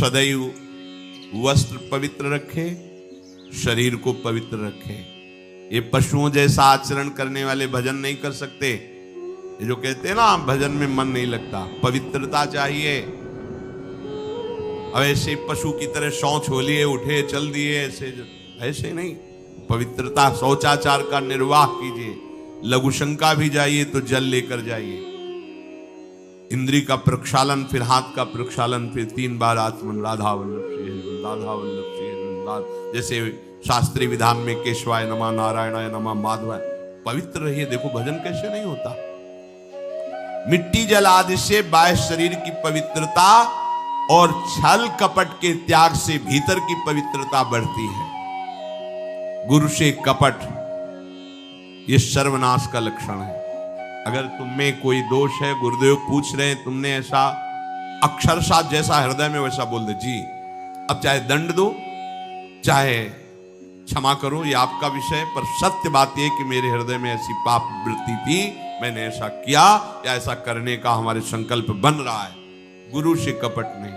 सदैव वस्त्र पवित्र रखे, शरीर को पवित्र रखे। ये पशुओं जैसा आचरण करने वाले भजन नहीं कर सकते। ये जो कहते हैं ना भजन में मन नहीं लगता, पवित्रता चाहिए। अब ऐसे पशु की तरह शौच हो लिए, उठे चल दिए, ऐसे नहीं। पवित्रता, शौचाचार का निर्वाह कीजिए। लघु शंका भी जाइए तो जल लेकर जाइए। इंद्री का प्रक्षालन, फिर हाथ का प्रक्षालन, फिर 3 बार आचमन, राधा वल्लभ श्री हरि, राधा वल्लभ श्री हरि। जैसे शास्त्रीय विधान में केशवाय नमः, नारायणाय नमः, माधवाय। पवित्र रहिए। देखो भजन कैसे नहीं होता। मिट्टी जल आदि से बाह्य शरीर की पवित्रता और छल कपट के त्याग से भीतर की पवित्रता बढ़ती है। गुरु से कपट, यह सर्वनाश का लक्षण है। अगर तुम में कोई दोष है, गुरुदेव पूछ रहे हैं, तुमने ऐसा अक्षरशः जैसा हृदय में वैसा बोल दे जी। अब चाहे दंड दो, चाहे क्षमा करो, ये आपका विषय, पर सत्य बात यह कि मेरे हृदय में ऐसी पाप वृत्ति थी, मैंने ऐसा किया या ऐसा करने का हमारे संकल्प बन रहा है। गुरु से कपट नहीं।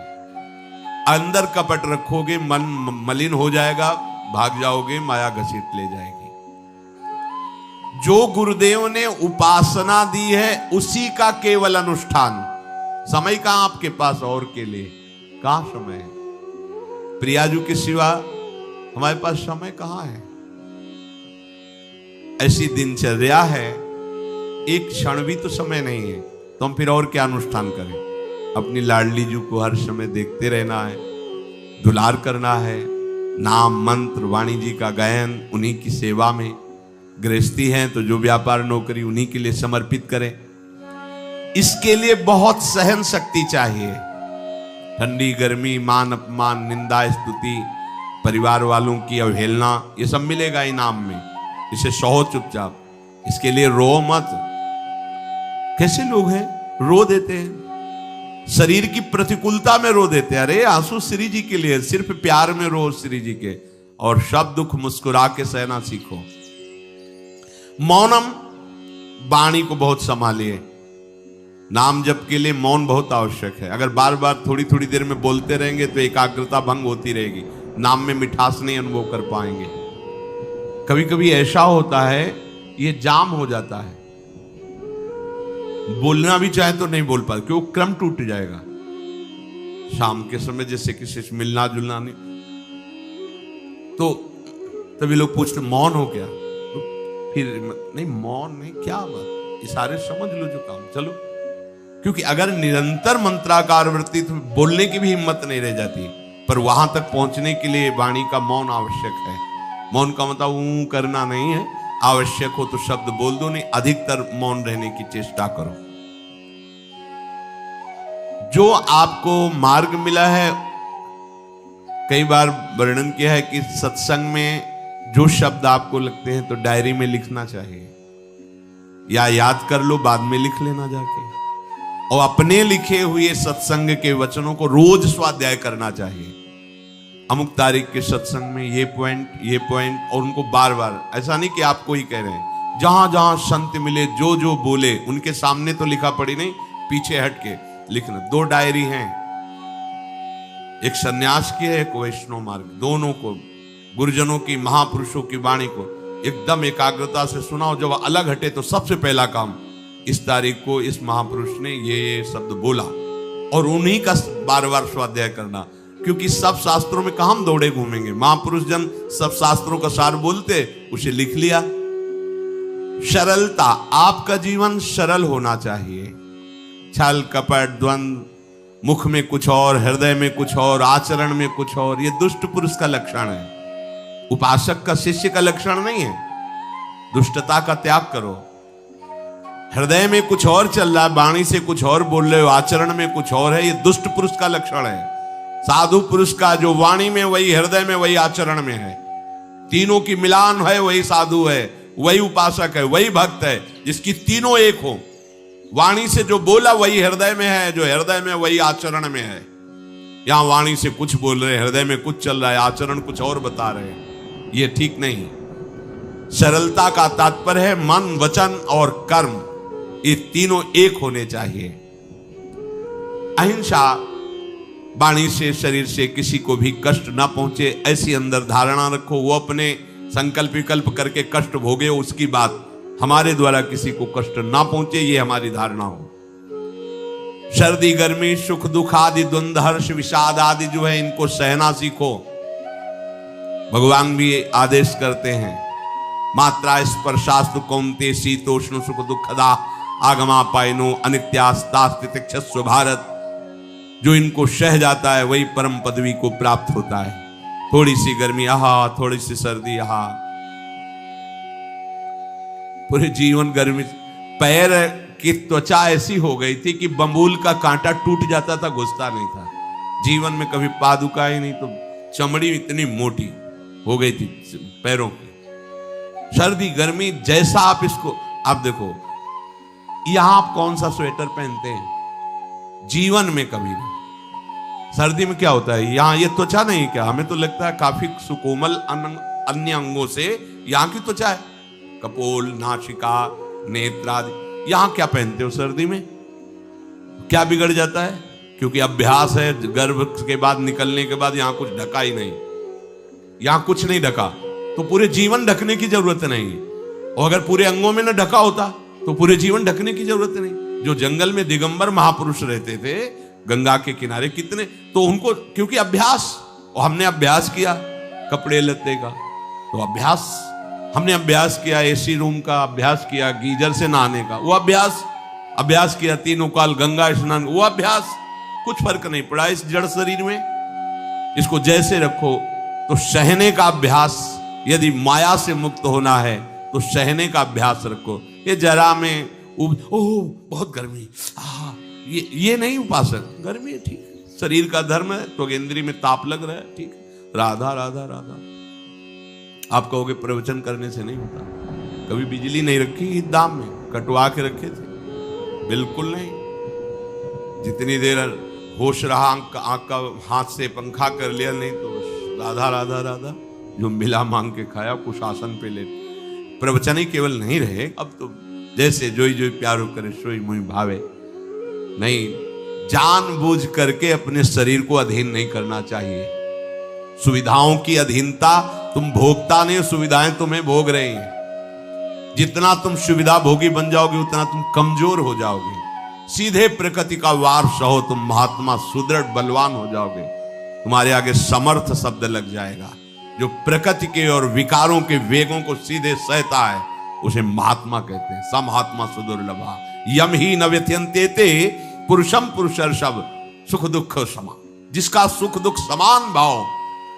अंदर कपट रखोगे, मन मलिन हो जाएगा, भाग जाओगे, माया घसीट ले जाएगी। जो गुरुदेव ने उपासना दी है उसी का केवल अनुष्ठान। समय कहां आपके पास और के लिए? कहां समय है? प्रियाजू के सिवा हमारे पास समय कहां है? ऐसी दिनचर्या है, एक क्षण भी तो समय नहीं है, तो हम फिर और क्या अनुष्ठान करें? अपनी लाडली जू को हर समय देखते रहना है, दुलार करना है, नाम मंत्र वाणी जी का गायन, उन्हीं की सेवा में। गृहस्थी हैं तो जो व्यापार नौकरी उन्हीं के लिए समर्पित करें। इसके लिए बहुत सहन शक्ति चाहिए। ठंडी गर्मी, मान अपमान, निंदा स्तुति, परिवार वालों की अवहेलना, ये सब मिलेगा इनाम में। इसे सहो चुपचाप, इसके लिए रो मत। कैसे लोग हैं, रो देते हैं, शरीर की प्रतिकूलता में रो देते हैं। अरे आंसू श्री जी के लिए, सिर्फ प्यार में रो श्री जी के, और सब दुख मुस्कुरा के सहना सीखो। मौनम, वाणी को बहुत संभालिए। नाम जप के लिए मौन बहुत आवश्यक है। अगर बार बार थोड़ी थोड़ी देर में बोलते रहेंगे तो एकाग्रता भंग होती रहेगी, नाम में मिठास नहीं अनुभव कर पाएंगे। कभी कभी ऐसा होता है, ये जाम हो जाता है, बोलना भी चाहे तो नहीं बोल पाते, क्योंकि क्रम टूट जाएगा। शाम के समय जैसे किसी से मिलना जुलना नहीं, तो तभी लोग पूछते मौन हो क्या? फिर नहीं, मौन नहीं, क्या बात, इशारे समझ लो जो काम, चलो। क्योंकि अगर निरंतर मंत्राकार वृत्ति तो बोलने की भी हिम्मत नहीं रह जाती। पर वहां तक पहुंचने के लिए वाणी का मौन आवश्यक है। मौन का मतलब ऊं करना नहीं है, आवश्यक हो तो शब्द बोल दो, नहीं अधिकतर मौन रहने की चेष्टा करो। जो आपको मार्ग मिला है, कई बार वर्णन किया है कि सत्संग में जो शब्द आपको लगते हैं तो डायरी में लिखना चाहिए, या याद कर लो, बाद में लिख लेना जाके। और अपने लिखे हुए सत्संग के वचनों को रोज स्वाध्याय करना चाहिए। अमुक तारीख के सत्संग में ये पॉइंट, और उनको बार बार, ऐसा नहीं कि आपको ही कह रहे हैं, जहां जहां संत मिले, जो जो बोले, उनके सामने तो लिखा पड़ी नहीं, पीछे हट के लिखना। 2 डायरी हैं, एक सन्यास की है, एक वैष्णव मार्ग। दोनों को, गुरुजनों की, महापुरुषों की वाणी को एकदम एकाग्रता से सुनाओ। जब अलग हटे तो सबसे पहला काम, इस तारीख को इस महापुरुष ने ये शब्द बोला, और उन्हीं का बार बार स्वाध्याय करना। क्योंकि सब शास्त्रों में कहां हम दौड़े घूमेंगे, महापुरुष जन सब शास्त्रों का सार बोलते, उसे लिख लिया। सरलता, आपका जीवन सरल होना चाहिए। छल कपट द्वंद्व, मुख में कुछ और, हृदय में कुछ और, आचरण में कुछ और, ये दुष्ट पुरुष का लक्षण है। उपासक का, शिष्य का लक्षण नहीं है। दुष्टता का त्याग करो। हृदय में कुछ और चल रहा है, वाणी से कुछ और बोल रहे हो, आचरण में कुछ और है, ये दुष्ट पुरुष का लक्षण है। साधु पुरुष का जो वाणी में वही, हृदय में वही, आचरण में है, तीनों की मिलान है, वही साधु है, वही उपासक है, वही भक्त है, जिसकी तीनों एक हो। वाणी से जो बोला वही हृदय में है, जो हृदय में वही आचरण में है। यहां वाणी से कुछ बोल रहे, हृदय में कुछ चल रहा है, आचरण कुछ और बता रहे हैं, ये ठीक नहीं। सरलता का तात्पर्य है मन, वचन और कर्म, ये तीनों एक होने चाहिए। अहिंसा, वाणी से शरीर से किसी को भी कष्ट ना पहुंचे, ऐसी अंदर धारणा रखो। वो अपने संकल्प विकल्प करके कष्ट भोगे, उसकी बात, हमारे द्वारा किसी को कष्ट ना पहुंचे, ये हमारी धारणा हो। सर्दी गर्मी सुख दुख आदि द्वंद्व हर्ष विषाद आदि जो है, इनको सहना सीखो। भगवान भी आदेश करते हैं, मात्रा स्पर्शास्तु कौन्ते शीतोष्ण सुख दुखदा आगमा पायनो अनित्यास्तास्तितिक्षस्व भारत। जो इनको सह जाता है वही परम पदवी को प्राप्त होता है। थोड़ी सी गर्मी आहा, थोड़ी सी सर्दी आहा, पूरे जीवन गर्मी। पैर की त्वचा ऐसी हो गई थी कि बंबूल का कांटा टूट जाता था, घुसता नहीं था। जीवन में कभी पादुका ही नहीं, तो चमड़ी इतनी मोटी हो गई थी पैरों की। सर्दी गर्मी जैसा आप इसको, आप देखो यहां आप कौन सा स्वेटर पहनते हैं, जीवन में कभी नहीं। सर्दी में क्या होता है, यहां ये त्वचा नहीं क्या, हमें तो लगता है काफी सुकोमल अन्य अंगों से यहां की त्वचा है, कपोल नासिका नेत्र आदि। यहां क्या पहनते हो सर्दी में, क्या बिगड़ जाता है, क्योंकि अभ्यास है, गर्भ के बाद निकलने के बाद यहां कुछ ढका ही नहीं, यहां कुछ नहीं ढका, तो पूरे जीवन ढकने की जरूरत नहीं। और अगर पूरे अंगों में न ढका होता तो पूरे जीवन ढकने की जरूरत नहीं। जो जंगल में दिगंबर महापुरुष रहते थे गंगा के किनारे, कितने, तो उनको क्योंकि अभ्यास, और हमने अभ्यास किया कपड़े लत्ते का, तो अभ्यास, हमने अभ्यास किया एसी रूम का, अभ्यास किया गीजर से नहाने का, वो अभ्यास किया तीनों काल गंगा स्नान, वो अभ्यास, कुछ फर्क नहीं पड़ा इस जड़ शरीर में। इसको जैसे रखो। तो सहने का अभ्यास, यदि माया से मुक्त होना है तो सहने का अभ्यास रखो। ये जरा में ओह बहुत गर्मी, ये नहीं उपासक, गर्मी है ठीक, शरीर का धर्म है, तो इंद्री में ताप लग रहा है ठीक, राधा राधा राधा। आप कहोगे प्रवचन करने से नहीं होता। कभी बिजली नहीं रखी दाम में, कटवा के रखे थे, बिल्कुल नहीं। जितनी देर होश रहा आंख का हाथ से पंखा कर लिया, नहीं तो राधा राधा राधा, जो मिला मांग के खाया, कुछ आसन पे ले। प्रवचन ही केवल नहीं रहे, अब तो जैसे जोई जोई प्यारो करे सोई मोहि भावे। नहीं, जानबूझ करके अपने शरीर को अधीन नहीं करना चाहिए। सुविधाओं की अधीनता, तुम भोगता नहीं, सुविधाएं तुम्हें भोग रही हैं। जितना तुम सुविधा भोगी बन जाओगे उतना तुम कमजोर हो जाओगे। सीधे प्रकृति का वार सहो, तुम महात्मा सुदृढ़ बलवान हो जाओगे। तुम्हारे आगे समर्थ शब्द लग जाएगा। जो प्रकृति के और विकारों के वेगों को सीधे सहता है उसे महात्मा कहते हैं। समहात्मा सुदुर्लभा यम ही न व्यथयन्ते पुरुषम पुरुषर्षभ सुख दुख समा। जिसका सुख दुख समान भाव,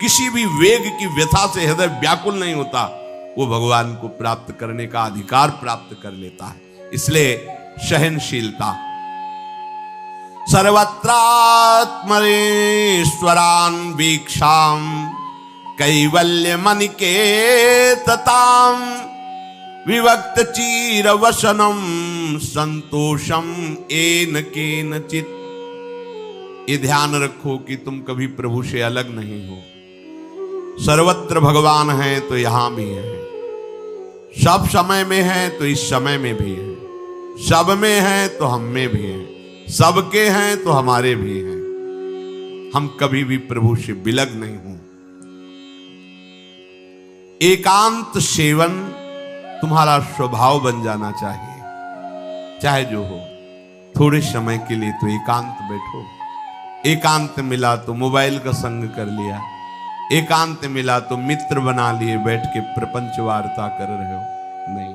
किसी भी वेग की व्यथा से हृदय व्याकुल नहीं होता, वो भगवान को प्राप्त करने का अधिकार प्राप्त कर लेता है। इसलिए सहनशीलता। सर्वत्रात्मनेश्वरान वीक्षाम कैवल्य मनिकेतताम विवक्त चीर वसनम संतोषम एन केनचित। ये ध्यान रखो कि तुम कभी प्रभु से अलग नहीं हो। सर्वत्र भगवान है तो यहां भी है, सब समय में है तो इस समय में भी है, सब में है तो हम में भी है, सबके हैं तो हमारे भी हैं। हम कभी भी प्रभु से बिलग नहीं हो। एकांत सेवन तुम्हारा स्वभाव बन जाना चाहिए। चाहे जो हो, थोड़े समय के लिए तो एकांत बैठो। एकांत मिला तो मोबाइल का संग कर लिया, एकांत मिला तो मित्र बना लिए, बैठ के प्रपंच वार्ता कर रहे हो। नहीं,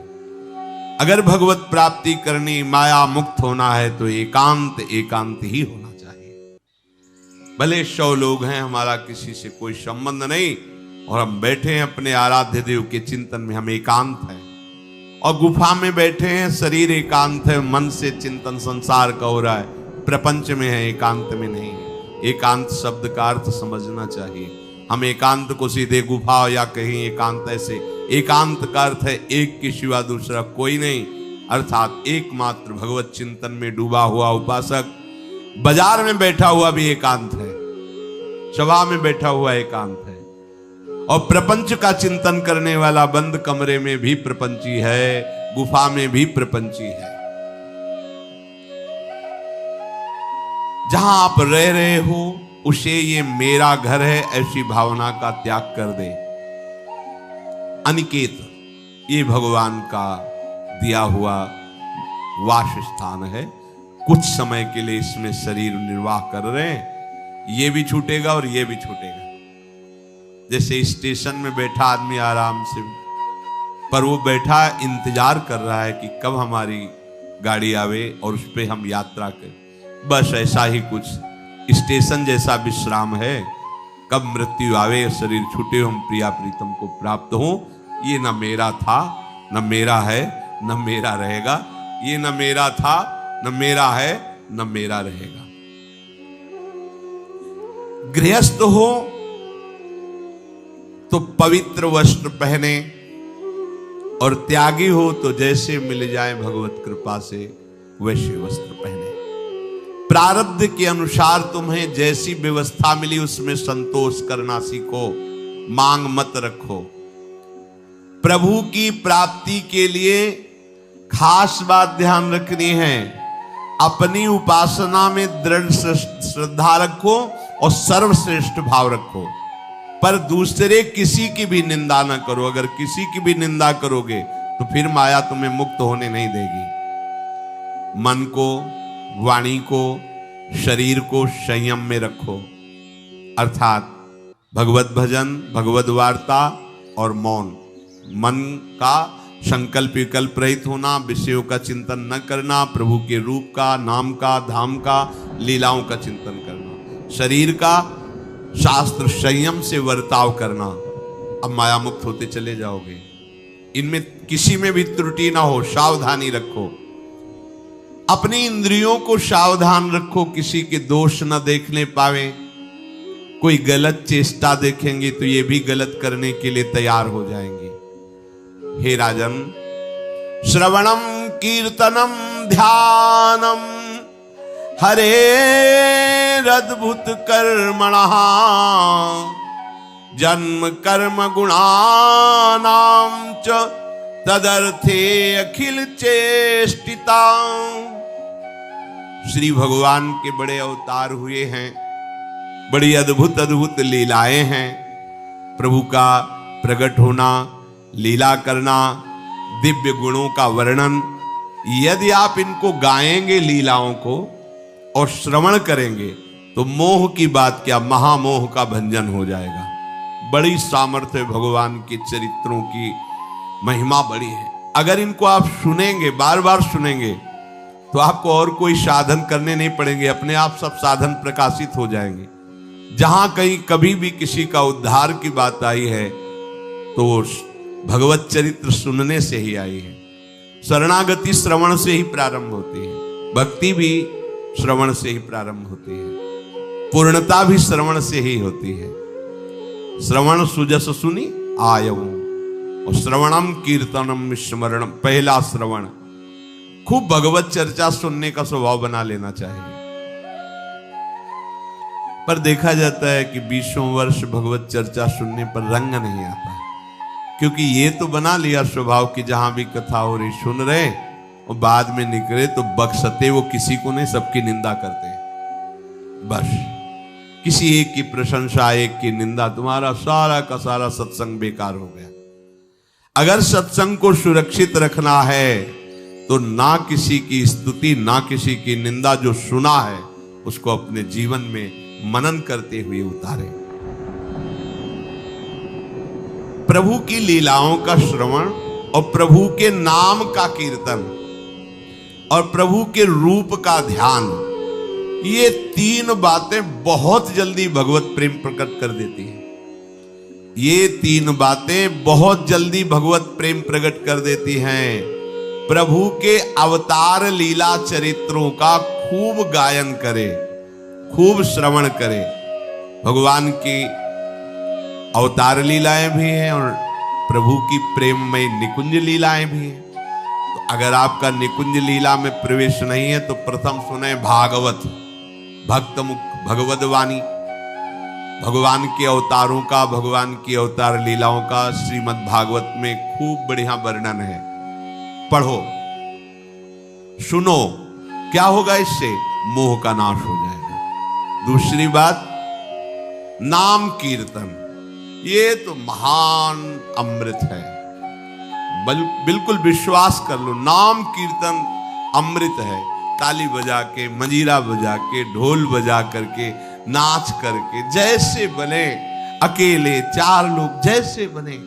अगर भगवत प्राप्ति करनी, माया मुक्त होना है तो एकांत एकांत ही होना चाहिए। भले 100 लोग हैं, हमारा किसी से कोई संबंध नहीं, और हम बैठे हैं अपने आराध्य देव के चिंतन में, हम एकांत हैं। और गुफा में बैठे हैं, शरीर एकांत है, मन से चिंतन संसार का हो रहा है, प्रपंच में है, एकांत में नहीं है। एकांत शब्द का अर्थ समझना चाहिए। हम एकांत को सीधे गुफा या कहीं एकांत, ऐसे एकांत का अर्थ है एक के सिवा दूसरा कोई नहीं, अर्थात एकमात्र भगवत चिंतन में डूबा हुआ उपासक। बाजार में बैठा हुआ भी एकांत है, सभा में बैठा हुआ एकांत है, और प्रपंच का चिंतन करने वाला बंद कमरे में भी प्रपंची है, गुफा में भी प्रपंची है। जहां आप रह रहे हो उसे ये मेरा घर है ऐसी भावना का त्याग कर दे। अनिकेत ये भगवान का दिया हुआ वास स्थान है। कुछ समय के लिए इसमें शरीर निर्वाह कर रहे हैं, ये भी छूटेगा और ये भी छूटेगा। जैसे स्टेशन में बैठा आदमी आराम से, पर वो बैठा इंतजार कर रहा है कि कब हमारी गाड़ी आवे और उस पर हम यात्रा करें। बस ऐसा ही कुछ स्टेशन जैसा विश्राम है। कब मृत्यु आवे, शरीर छूटे, हम प्रिया प्रीतम को प्राप्त हो। ये न मेरा था, न मेरा है, न मेरा रहेगा। ये न मेरा था, न मेरा है, न मेरा रहेगा। गृहस्थ हो तो पवित्र वस्त्र पहने, और त्यागी हो तो जैसे मिल जाए भगवत कृपा से वैसे वस्त्र पहने। प्रारब्ध के अनुसार तुम्हें जैसी व्यवस्था मिली उसमें संतोष करना सीखो, मांग मत रखो। प्रभु की प्राप्ति के लिए खास बात ध्यान रखनी है, अपनी उपासना में दृढ़ श्रद्धा रखो और सर्वश्रेष्ठ भाव रखो, पर दूसरे किसी की भी निंदा न करो। अगर किसी की भी निंदा करोगे तो फिर माया तुम्हें मुक्त होने नहीं देगी। मन को, वाणी को, शरीर को संयम में रखो, अर्थात भगवत भजन, भगवत वार्ता और मौन। मन का संकल्प विकल्प रहित होना, विषयों का चिंतन न करना, प्रभु के रूप का, नाम का, धाम का, लीलाओं का चिंतन करना। शरीर का शास्त्र संयम से वर्ताव करना। अब माया मुक्त होते चले जाओगे। इनमें किसी में भी त्रुटि ना हो, सावधानी रखो। अपनी इंद्रियों को सावधान रखो, किसी के दोष न देखने पावे। कोई गलत चेष्टा देखेंगे तो ये भी गलत करने के लिए तैयार हो जाएंगे। हे राजन, श्रवणम कीर्तनम ध्यानम हरेरद्भुत कर्मणः जन्म कर्म गुणानां च तदर्थे अखिल चेष्टिता। श्री भगवान के बड़े अवतार हुए हैं, बड़ी अद्भुत अद्भुत लीलाएं हैं। प्रभु का प्रकट होना, लीला करना, दिव्य गुणों का वर्णन। यदि आप इनको गाएंगे लीलाओं को और श्रवण करेंगे तो मोह की बात क्या, महामोह का भंजन हो जाएगा। बड़ी सामर्थ्य भगवान के चरित्रों की, महिमा बड़ी है। अगर इनको आप सुनेंगे, बार बार सुनेंगे, तो आपको और कोई साधन करने नहीं पड़ेंगे, अपने आप सब साधन प्रकाशित हो जाएंगे। जहां कहीं कभी भी किसी का उद्धार की बात आई है तो भगवत चरित्र सुनने से ही आई है। शरणागति श्रवण से ही प्रारंभ होती है, भक्ति भी श्रवण से ही प्रारंभ होती है, पूर्णता भी श्रवण से ही होती है। श्रवण सुजस सुनी आयऊ, और श्रवणम कीर्तनम स्मरणम। पहला श्रवण, खूब भगवत चर्चा सुनने का स्वभाव बना लेना चाहिए। पर देखा जाता है कि 20 वर्ष भगवत चर्चा सुनने पर रंग नहीं आता, क्योंकि ये तो बना लिया स्वभाव कि जहां भी कथा हो रही सुन रहे, और बाद में निकले तो बख्शते वो किसी को नहीं, सबकी निंदा करते हैं। बस किसी एक की प्रशंसा, एक की निंदा, तुम्हारा सारा का सारा सत्संग बेकार हो गया। अगर सत्संग को सुरक्षित रखना है तो ना किसी की स्तुति, ना किसी की निंदा, जो सुना है उसको अपने जीवन में मनन करते हुए उतारे। प्रभु की लीलाओं का श्रवण और प्रभु के नाम का कीर्तन और प्रभु के रूप का ध्यान, ये 3 बातें बहुत जल्दी भगवत प्रेम प्रकट कर देती हैं। ये 3 बातें बहुत जल्दी भगवत प्रेम प्रकट कर देती हैं। प्रभु के अवतार लीला चरित्रों का खूब गायन करे, खूब श्रवण करे। भगवान की अवतार लीलाएं भी हैं और प्रभु की प्रेममय निकुंज लीलाएं भी हैं। तो अगर आपका निकुंज लीला में प्रवेश नहीं है तो प्रथम सुने भागवत, भक्त मुख भगवत वाणी। भगवान के अवतारों का, भगवान की अवतार लीलाओं का श्रीमद् भागवत में खूब बढ़िया वर्णन है। पढ़ो, सुनो, क्या होगा इससे? मोह का नाश हो जाएगा। दूसरी बात, नाम कीर्तन, ये तो महान अमृत है। बिल्कुल विश्वास कर लो, नाम कीर्तन अमृत है। ताली बजा के, मंजीरा बजा के, ढोल बजा करके, नाच करके, जैसे बने, अकेले 4 लोग जैसे बने,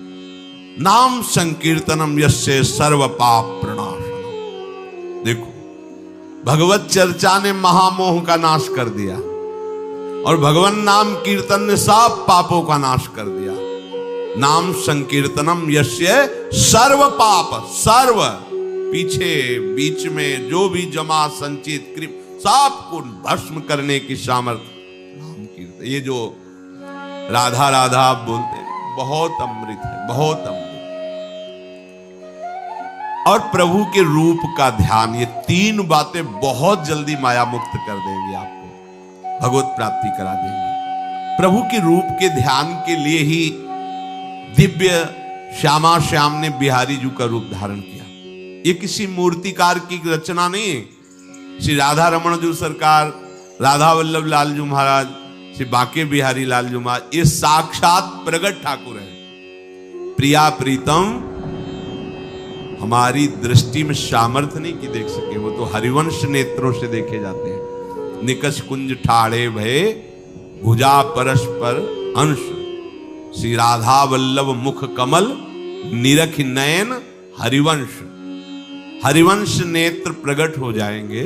नाम संकीर्तनम यस्य सर्व पाप प्रणाशनम। देखो, भगवत चर्चा ने महामोह का नाश कर दिया और भगवान नाम कीर्तन ने सब पापों का नाश कर दिया। नाम संकीर्तनम यस्य सर्व पाप, सर्व पीछे बीच में जो भी जमा संचित कृप सब को भस्म करने की सामर्थ्य नाम कीर्तन। ये जो राधा राधा आप बोलते हैं, बहुत अमृत है, बहुत अमृत। और प्रभु के रूप का ध्यान, ये 3 बातें बहुत जल्दी माया मुक्त कर देंगे, आपको भगवत प्राप्ति करा देंगे। प्रभु के रूप के ध्यान के लिए ही दिव्य श्यामा श्याम ने बिहारी जी का रूप धारण किया। ये किसी मूर्तिकार की रचना नहीं है। श्री राधा रमण जी सरकार, राधा वल्लभ लाल जी महाराज, श्री बांके बिहारी लाल जी महाराज, ये साक्षात प्रगट ठाकुर है। प्रिया प्रीतम हमारी दृष्टि में सामर्थ्य नहीं कि देख सके, वो तो हरिवंश नेत्रों से देखे जाते हैं। निकष कुंज ठाड़े भये भुजा परस्पर अंश, श्री राधा वल्लभ मुख कमल निरख नयन हरिवंश। हरिवंश नेत्र प्रकट हो जाएंगे,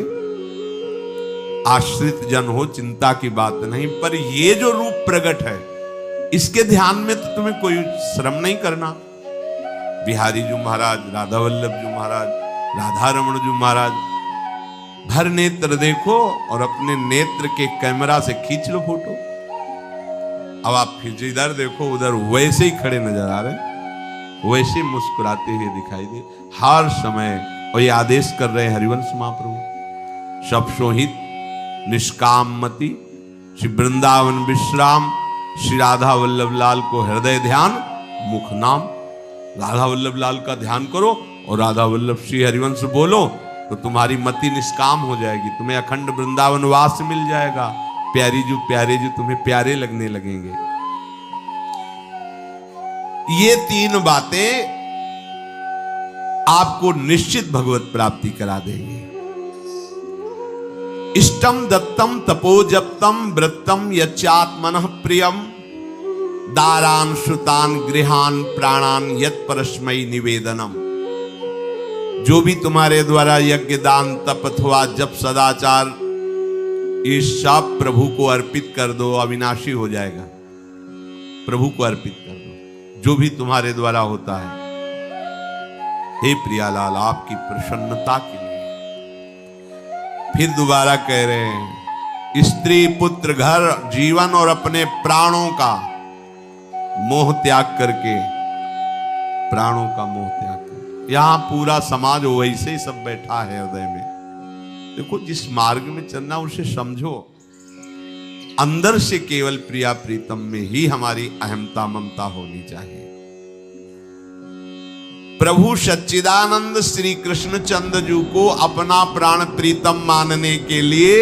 आश्रित जन हो चिंता की बात नहीं। पर ये जो रूप प्रकट है, इसके ध्यान में तो तुम्हें कोई श्रम नहीं करना। बिहारी जी महाराज, राधा वल्लभ जी महाराज, राधा रमण जी महाराज, भर नेत्र देखो और अपने नेत्र के कैमरा से खींच लो फोटो। अब आप फिर इधर देखो, उधर वैसे ही खड़े नजर आ रहे हैं, वैसे मुस्कुराते हुए दिखाई दे हर समय। और ये आदेश कर रहे हैं हरिवंश महाप्रभु, सब सोहित निष्काम मति, श्री वृंदावन विश्राम, श्री राधा वल्लभ लाल को हृदय ध्यान मुख नाम। राधा वल्लभ लाल का ध्यान करो और राधा वल्लभ श्री हरिवंश बोलो तो तुम्हारी मति निष्काम हो जाएगी, तुम्हें अखंड वृंदावन वास मिल जाएगा। प्यारे जी तुम्हें प्यारे लगने लगेंगे। ये 3 बातें आपको निश्चित भगवत प्राप्ति करा देंगे। इष्टम दत्तम तपोजप्तम वृत्तम यच्चात्मनः प्रियम, दारान श्रुतान गृहान प्राणान यत् परस्मै निवेदनम। जो भी तुम्हारे द्वारा यज्ञ दान तप अथवा जप सदाचार, ये सब प्रभु को अर्पित कर दो, अविनाशी हो जाएगा। प्रभु को अर्पित कर दो जो भी तुम्हारे द्वारा होता है। हे प्रियालाल, आपकी प्रसन्नता के लिए। फिर दोबारा कह रहे हैं, स्त्री पुत्र घर जीवन और अपने प्राणों का मोह त्याग करके, प्राणों का मोह त्याग करके। यहां पूरा समाज वैसे ही सब बैठा है हृदय में। देखो, जिस मार्ग में चलना उसे समझो। अंदर से केवल प्रिया प्रीतम में ही हमारी अहमता ममता होनी चाहिए। प्रभु सच्चिदानंद श्री कृष्ण चंद्र जी को अपना प्राण प्रीतम मानने के लिए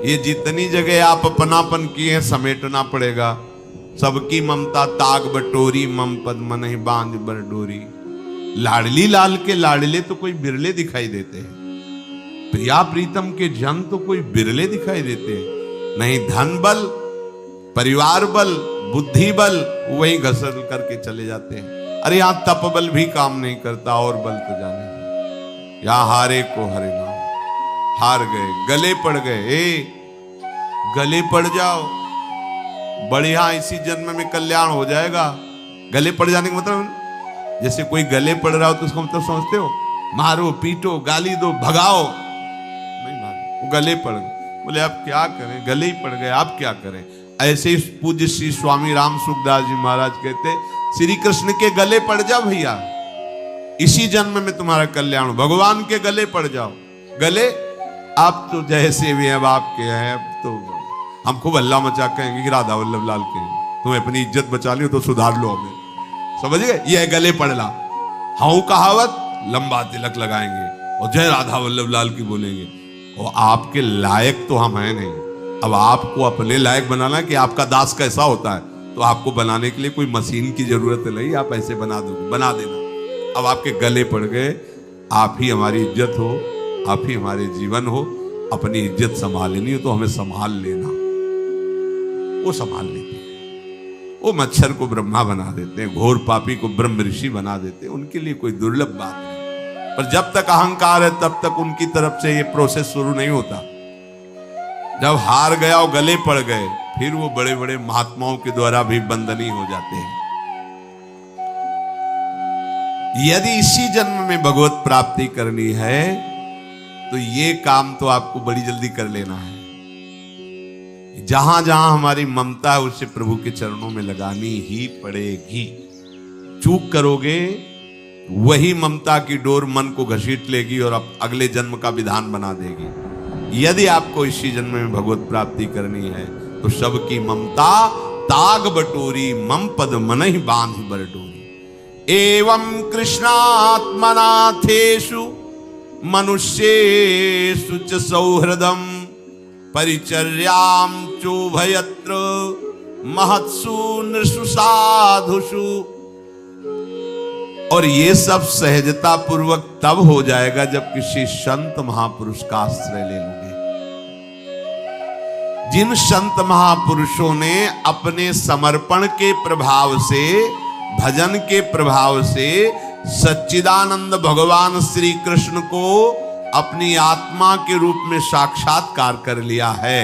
ये जितनी जगह आप अपनापन किए हैं समेटना पड़ेगा। सबकी ममता ताग बटोरी, मम पद मन ही बांध बरडोरी। लाडली लाल के लाडले तो कोई बिरले दिखाई देते हैं, प्रिया प्रीतम के जन तो कोई बिरले दिखाई देते हैं। नहीं धन बल, परिवार बल, बुद्धि बल वही घसर करके चले जाते हैं। अरे यहां तप बल भी काम नहीं करता, और बल तो जाने। यहां हारे को हरे नाम, हार गए, गले पड़ गए। गले पड़ जाओ, बढ़िया, इसी जन्म में कल्याण हो जाएगा। गले पड़ जाने का मतलब, जैसे कोई गले पड़ रहा हो तो उसका मतलब समझते हो, मारो पीटो गाली दो भगाओ, नहीं मारो, वो गले पड़ गए। बोले आप क्या करें, गले ही पड़ गए, आप क्या करें। ऐसे ही पूज्य श्री स्वामी राम सुखदास जी महाराज कहते, श्री कृष्ण के गले पड़ जाओ भैया, इसी जन्म में तुम्हारा कल्याण हो। भगवान के गले पड़ जाओ। गले आप तो जैसे भी हैं आपके हैं, तो हम खूब अल्लाह मचा कहेंगे कि राधा वल्लभ लाल के, तुम्हें अपनी इज्जत बचा ली तो सुधार लो हमें, समझ गए। ये गले पड़ला, हाउ कहावत, लंबा तिलक लगाएंगे और जय राधा वल्लभ लाल की बोलेंगे। और आपके लायक तो हम हैं नहीं, अब आपको अपने लायक बनाना कि आपका दास कैसा होता है, तो आपको बनाने के लिए कोई मशीन की जरूरत नहीं, आप ऐसे बना दोगे, बना देना। अब आपके गले पड़ गए, आप ही हमारी इज्जत हो, आप ही हमारे जीवन हो, अपनी इज्जत संभालनी हो तो हमें संभाल लेना। वो संभाल लेते हैं, वो मच्छर को ब्रह्मा बना देते हैं, घोर पापी को ब्रह्म ऋषि बना देते हैं, उनके लिए कोई दुर्लभ बात नहीं। पर जब तक अहंकार है तब तक उनकी तरफ से ये प्रोसेस शुरू नहीं होता। जब हार गया और गले पड़ गए, फिर वो बड़े बड़े महात्माओं के द्वारा भी बंदनी हो जाते हैं। यदि इसी जन्म में भगवत प्राप्ति करनी है तो ये काम तो आपको बड़ी जल्दी कर लेना है। जहां जहां हमारी ममता है उसे प्रभु के चरणों में लगानी ही पड़ेगी। चूक करोगे, वही ममता की डोर मन को घसीट लेगी और अगले जन्म का विधान बना देगी। यदि आपको इसी जन्म में भगवत प्राप्ति करनी है तो सबकी ममता ताग बटोरी, मम पद मन ही बांध बरडोरी। एवं कृष्णात्मनाथेषु मनुष्येषु च सौहृदम परिचर्यां चोभयत्र महत्सु नृषु साधुषु। और ये सब सहजता पूर्वक तब हो जाएगा जब किसी संत महापुरुष का आश्रय ले लोगे। जिन संत महापुरुषों ने अपने समर्पण के प्रभाव से, भजन के प्रभाव से सच्चिदानंद भगवान श्री कृष्ण को अपनी आत्मा के रूप में साक्षात्कार कर लिया है,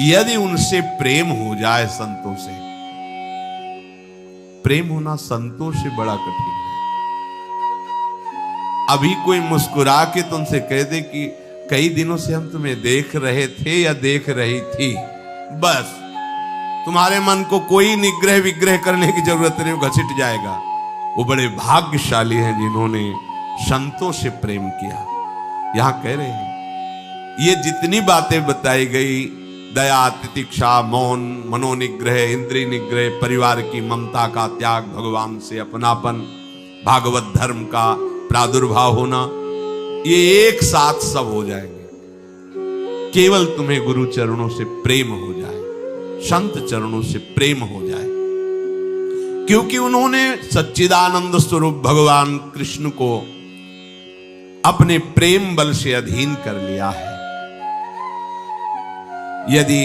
यदि उनसे प्रेम हो जाए, संतों से प्रेम होना संतों से बड़ा कठिन है। अभी कोई मुस्कुरा के तुमसे कह दे कि कई दिनों से हम तुम्हें देख रहे थे या देख रही थी, बस तुम्हारे मन को कोई निग्रह विग्रह करने की जरूरत नहीं, वो घसीट जाएगा। वो बड़े भाग्यशाली हैं जिन्होंने संतों से प्रेम किया। यहां कह रहे हैं ये जितनी बातें बताई गई, दया, तितिक्षा, मौन, मनोनिग्रह, इंद्रिय निग्रह, परिवार की ममता का त्याग, भगवान से अपनापन, भागवत धर्म का प्रादुर्भाव होना, ये एक साथ सब हो जाएंगे। केवल तुम्हें गुरु चरणों से प्रेम हो जाए, संत चरणों से प्रेम हो जाए, क्योंकि उन्होंने सच्चिदानंद स्वरूप भगवान कृष्ण को अपने प्रेम बल से अधीन कर लिया है। यदि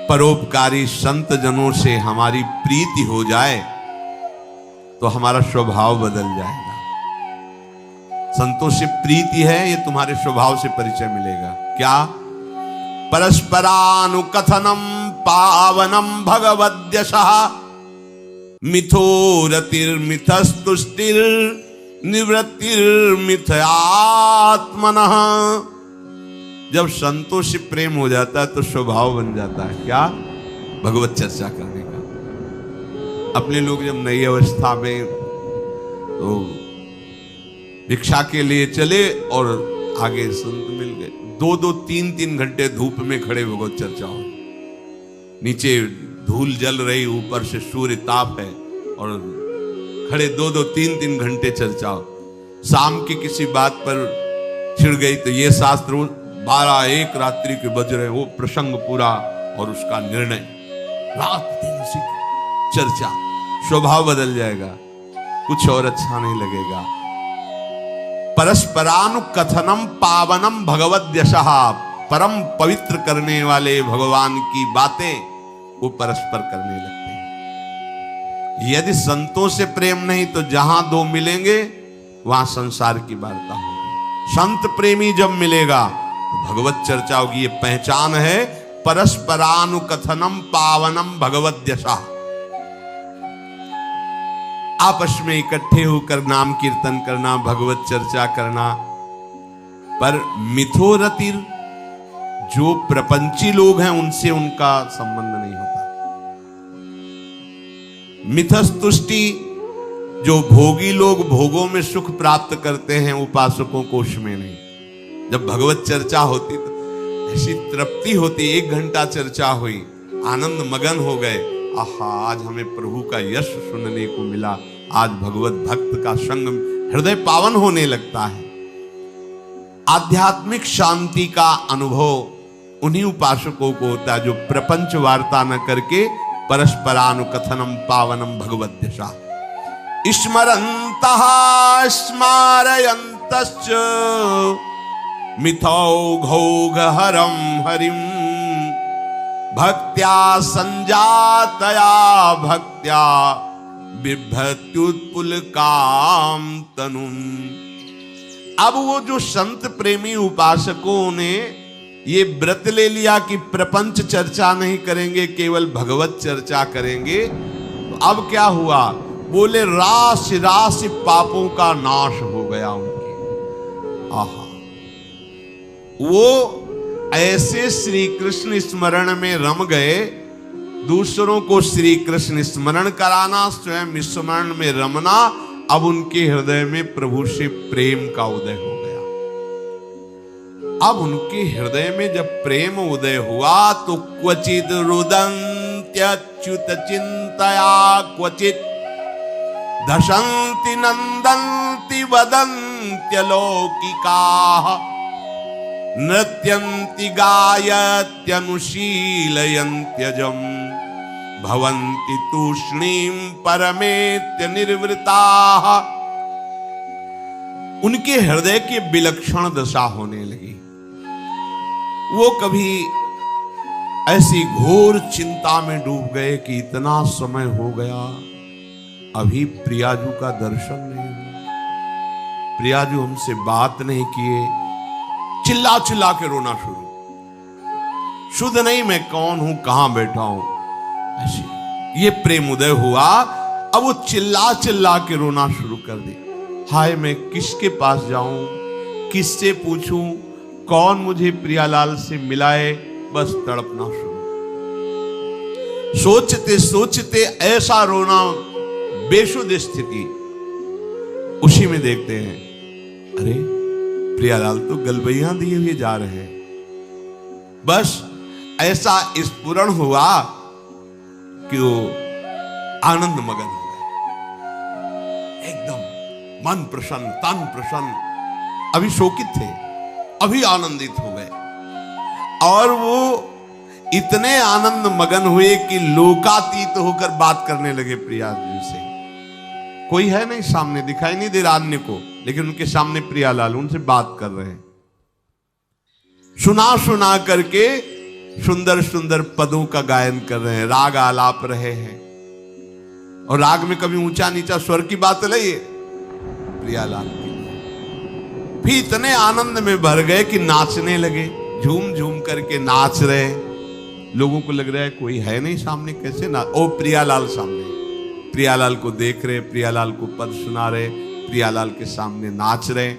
परोपकारी संत जनों से हमारी प्रीति हो जाए तो हमारा स्वभाव बदल जाएगा। संतों से प्रीति है, ये तुम्हारे स्वभाव से परिचय मिलेगा। क्या? परस्परानुकथनम पावनम भगवद्यशः मिथो रतिर्मिथस्तुष्टिर निवृत्तिर्मिथ आत्मनः। जब संतों से प्रेम हो जाता है तो स्वभाव बन जाता है क्या? भगवत चर्चा करने का। अपने लोग जब नई अवस्था में तो भिक्षा के लिए चले और आगे संत मिल गए, 2-2, 3-3 घंटे धूप में खड़े भगवत चर्चा हो, नीचे धूल जल रही, ऊपर से सूर्य ताप है और खड़े 2-2, 3-3 घंटे चर्चा हो। शाम की किसी बात पर छिड़ गई तो ये शास्त्र 12-1 रात्रि के बज रहे, वो प्रसंग पूरा और उसका निर्णय, रात दिन उसी की चर्चा। स्वभाव बदल जाएगा, कुछ और अच्छा नहीं लगेगा। परस्परानुकथनम पावनम भगवद्यशः, परम पवित्र करने वाले भगवान की बातें वो परस्पर करने लगते हैं। यदि संतों से प्रेम नहीं तो जहां दो मिलेंगे वहां संसार की वार्ता होगी। संत प्रेमी जब मिलेगा तो भगवत चर्चा होगी। ये पहचान है परस्परानुकथनम पावनम भगवद्यशः। आपस में इकट्ठे होकर नाम कीर्तन करना, भगवत चर्चा करना। पर मिथोरतिर, जो प्रपंची लोग हैं उनसे उनका संबंध नहीं होता। मिथस्तुष्टि, जो भोगी लोग भोगों में सुख प्राप्त करते हैं, उपासकों को उसमें नहीं। जब भगवत चर्चा होती तो ऐसी तृप्ति होती, 1 घंटा चर्चा हुई, आनंद मगन हो गए, आहा आज हमें प्रभु का यश सुनने को मिला, आज भगवत भक्त का संग, हृदय पावन होने लगता है। आध्यात्मिक शांति का अनुभव उन्हीं उपासकों को होता है जो प्रपंच वार्ता न करके परस्परानुकथनम पावनम भगवद्यशा स्मरन्तः स्मारयन्तश्च मिथौघौघहरं हरिं भक्त्या संजातया भक्त्या बिभ्रत्युत्पुलकां तनुम्। अब वो जो संत प्रेमी उपासकों ने ये व्रत ले लिया कि प्रपंच चर्चा नहीं करेंगे, केवल भगवत चर्चा करेंगे, तो अब क्या हुआ? बोले राशि राशि पापों का नाश हो गया उनके। आहा, वो ऐसे श्री कृष्ण स्मरण में रम गए, दूसरों को श्री कृष्ण स्मरण कराना, स्वयं स्मरण में रमना। अब उनके हृदय में प्रभु से प्रेम का उदय हो गया। अब उनके हृदय में जब प्रेम उदय हुआ तो क्वचित रुदन्त्यच्युत चिंतया क्वचित दशन्ति नंदन्ति वदन्त्यलौकिकाः नृत्यन्ति गायत्यनुशीलयन्त्यजम् भवन्ति तूष्णीं परमेत्य निर्वृताः। उनके हृदय की विलक्षण दशा होने लगी। वो कभी ऐसी घोर चिंता में डूब गए कि इतना समय हो गया, अभी प्रियाजू का दर्शन नहीं हुआ, प्रियाजू हमसे बात नहीं किए। चिल्ला चिल्ला के रोना शुरू, शुद्ध नहीं मैं कौन हूं, कहां बैठा हूं, ऐसे ये प्रेम उदय हुआ। अब वो चिल्ला चिल्ला के रोना शुरू कर दे। हाय मैं किसके पास जाऊं, किससे पूछूं, कौन मुझे प्रियालाल से मिलाए, बस तड़पना शुरू। सोचते सोचते ऐसा रोना, बेशुद्ध स्थिति। उसी में देखते हैं अरे प्रियालाल तो गलबैया दिए हुए जा रहे हैं। बस ऐसा स्फुरण हुआ कि वो आनंद मगन हो गए, एकदम मन प्रसन्न, तन प्रसन्न। अभी शोकित थे, अभी आनंदित हो गए। और वो इतने आनंद मगन हुए कि लोकातीत होकर बात करने लगे प्रिया जी से। कोई है नहीं सामने, दिखाई नहीं दे रहा अन्य को, लेकिन उनके सामने प्रियालाल उनसे बात कर रहे हैं। सुना सुना करके सुंदर सुंदर पदों का गायन कर रहे हैं, राग आलाप रहे हैं। और राग में कभी ऊंचा नीचा स्वर की बात नहीं है प्रियालाल की। फिर इतने आनंद में भर गए कि नाचने लगे, झूम झूम करके नाच रहे। लोगों को लग रहा है कोई है नहीं सामने, कैसे ना, ओ प्रियालाल सामने। प्रियालाल को देख रहे, प्रियालाल को पद सुना रहे, प्रियालाल के सामने नाच रहे।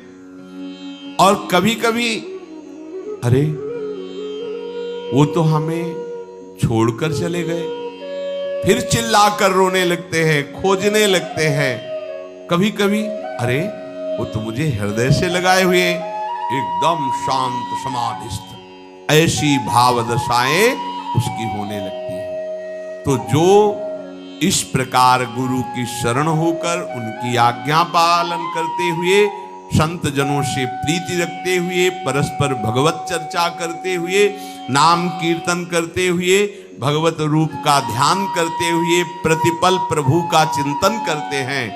और कभी कभी अरे वो तो हमें छोड़कर चले गए, फिर चिल्लाकर रोने लगते हैं, खोजने लगते हैं। कभी कभी अरे वो तो मुझे हृदय से लगाए हुए, एकदम शांत समाधिस्थ। ऐसी भाव दशाएं उसकी होने लगती है। तो जो इस प्रकार गुरु की शरण होकर उनकी आज्ञा पालन करते हुए, संत जनों से प्रीति रखते हुए, परस्पर भगवत चर्चा करते हुए, नाम कीर्तन करते हुए, भगवत रूप का ध्यान करते हुए, प्रतिपल प्रभु का चिंतन करते हैं,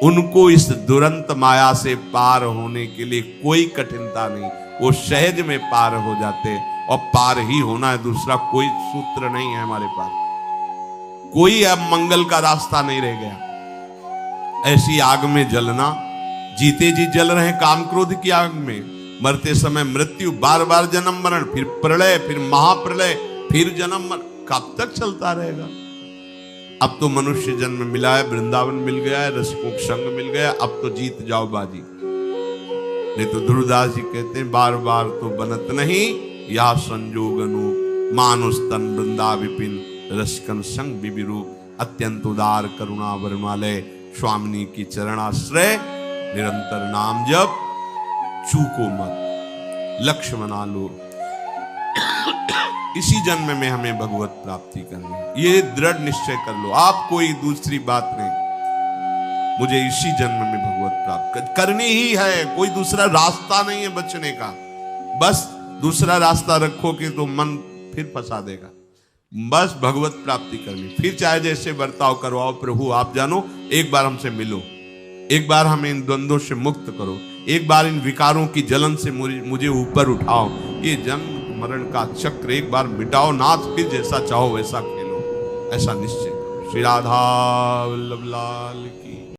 उनको इस दुरंत माया से पार होने के लिए कोई कठिनता नहीं, वो सहज में पार हो जाते। और पार ही होना है, दूसरा कोई सूत्र नहीं है हमारे पास। कोई अब मंगल का रास्ता नहीं रह गया। ऐसी आग में जलना, जीते जी जल रहे काम क्रोध की आग में, मरते समय मृत्यु, बार बार जन्म मरण, फिर प्रलय, फिर महाप्रलय, फिर जन्म मरण, कब तक चलता रहेगा? अब तो मनुष्य जन्म मिला है, वृंदावन मिल गया है, रसिकों का संग मिल गया, अब तो जीत जाओ बाजी। नहीं तो ध्रुवदास जी कहते हैं बार बार तो बनत नहीं, या संजोग अनूप, मानुष तन वृंदा विपिन, रसिकन संग विविरूप, अत्यंत उदार करुणा वरुणालय, स्वामिनी की चरणाश्रय, निरंतर नाम जप, चूको मत, लक्ष्य बना लो। इसी जन्म में हमें भगवत प्राप्ति करनी है, ये दृढ़ निश्चय कर लो। आप कोई दूसरी बात नहीं, मुझे इसी जन्म में भगवत प्राप्त करनी ही है, कोई दूसरा रास्ता नहीं है बचने का। बस दूसरा रास्ता रखोगे तो मन फिर फंसा देगा। बस भगवत प्राप्ति करनी, फिर चाहे जैसे बर्ताव करवाओ, प्रभु आप जानो, एक बार हमसे मिलो, एक बार हमें इन द्वंद्वों से मुक्त करो, एक बार इन विकारों की जलन से मुझे ऊपर उठाओ, ये जन्म मरण का चक्र एक बार मिटाओ नाथ, फिर जैसा चाहो वैसा खेलो, ऐसा निश्चय करो। श्री राधा वल्लभ लाल की।